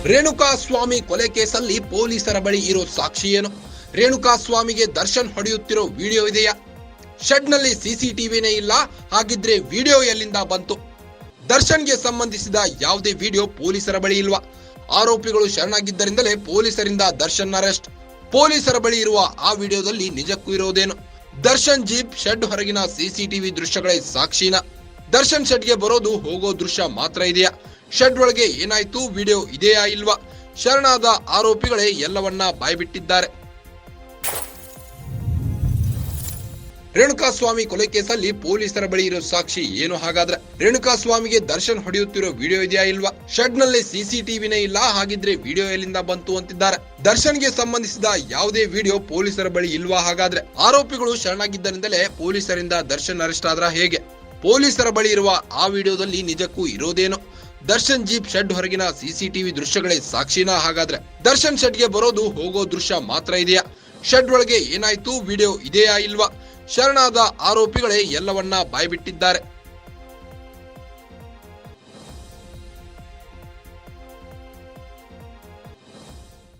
ರೇಣುಕಾ ಸ್ವಾಮಿ ಕೊಲೆ ಕೇಸಲ್ಲಿ ಪೊಲೀಸರ ಬಳಿ ಇರೋ ಸಾಕ್ಷಿ ಏನು? ರೇಣುಕಾ ಸ್ವಾಮಿಗೆ ದರ್ಶನ್ ಹೊಡೆಯುತ್ತಿರೋ ವಿಡಿಯೋ ಇದೆಯಾ? ಶೆಡ್ನಲ್ಲಿ ಸಿಸಿಟಿವಿನೇ ಇಲ್ಲ, ಹಾಗಿದ್ರೆ ವಿಡಿಯೋ ಎಲ್ಲಿಂದ ಬಂತು? ದರ್ಶನ್ಗೆ ಸಂಬಂಧಿಸಿದ ಯಾವುದೇ ವಿಡಿಯೋ ಪೊಲೀಸರ ಬಳಿ ಇಲ್ವಾ? ಆರೋಪಿಗಳು ಶರಣಾಗಿದ್ದರಿಂದಲೇ ಪೊಲೀಸರಿಂದ ದರ್ಶನ್ ಅರೆಸ್ಟ್. ಪೊಲೀಸರ ಬಳಿ ಇರುವ ಆ ವಿಡಿಯೋದಲ್ಲಿ ನಿಜಕ್ಕೂ ಇರೋದೇನು? ದರ್ಶನ್ ಜೀಪ್ ಶೆಡ್ ಹೊರಗಿನ ಸಿಸಿಟಿವಿ ದೃಶ್ಯಗಳೇ ಸಾಕ್ಷಿನಾ? ದರ್ಶನ್ ಶೆಡ್ಗೆ ಬರೋದು ಹೋಗೋ ದೃಶ್ಯ ಮಾತ್ರ ಇದೆಯಾ? ಶೆಡ್ ಒಳಗೆ ಏನಾಯ್ತು, ವಿಡಿಯೋ ಇದೆಯಾ ಇಲ್ವಾ? ಶರಣಾದ ಆರೋಪಿಗಳೇ ಎಲ್ಲವನ್ನ ಬಾಯ್ಬಿಟ್ಟಿದ್ದಾರೆ. ರೇಣುಕಾ ಸ್ವಾಮಿ ಕೊಲೆ ಕೇಸಲ್ಲಿ ಪೊಲೀಸರ ಬಳಿ ಇರೋ ಸಾಕ್ಷಿ ಏನು ಹಾಗಾದ್ರೆ? ರೇಣುಕಾ ಸ್ವಾಮಿಗೆ ದರ್ಶನ್ ಹೊಡೆಯುತ್ತಿರೋ ವಿಡಿಯೋ ಇದೆಯಾ ಇಲ್ವಾ? ಶೆಡ್ ನಲ್ಲಿ ಸಿಸಿಟಿವಿನೇ ಇಲ್ಲ, ಹಾಗಿದ್ರೆ ವಿಡಿಯೋ ಎಲ್ಲಿಂದ ಬಂತು ಅಂತಿದ್ದಾರೆ. ದರ್ಶನ್ಗೆ ಸಂಬಂಧಿಸಿದ ಯಾವುದೇ ವಿಡಿಯೋ ಪೊಲೀಸರ ಬಳಿ ಇಲ್ವಾ ಹಾಗಾದ್ರೆ? ಆರೋಪಿಗಳು ಶರಣಾಗಿದ್ದರಿಂದಲೇ ಪೊಲೀಸರಿಂದ ದರ್ಶನ್ ಅರೆಸ್ಟ್ ಆದ್ರ ಹೇಗೆ? ಪೊಲೀಸರ ಬಳಿ ಇರುವ ಆ ವಿಡಿಯೋದಲ್ಲಿ ನಿಜಕ್ಕೂ ಇರೋದೇನು? ದರ್ಶನ್ ಜೀಪ್ ಶೆಡ್ ಹೊರಗಿನ ಸಿಸಿಟಿವಿ ದೃಶ್ಯಗಳೇ ಸಾಕ್ಷಿನಾ ಹಾಗಾದ್ರೆ? ದರ್ಶನ್ ಶೆಡ್ಗೆ ಬರೋದು ಹೋಗೋ ದೃಶ್ಯ ಮಾತ್ರ ಇದೆಯಾ? ಶೆಡ್ ಒಳಗೆ ಏನಾಯ್ತು, ವಿಡಿಯೋ ಇದೆಯಾ ಇಲ್ವಾ? ಶರಣಾದ ಆರೋಪಿಗಳೇ ಎಲ್ಲವನ್ನ ಬಾಯ್ಬಿಟ್ಟಿದ್ದಾರೆ.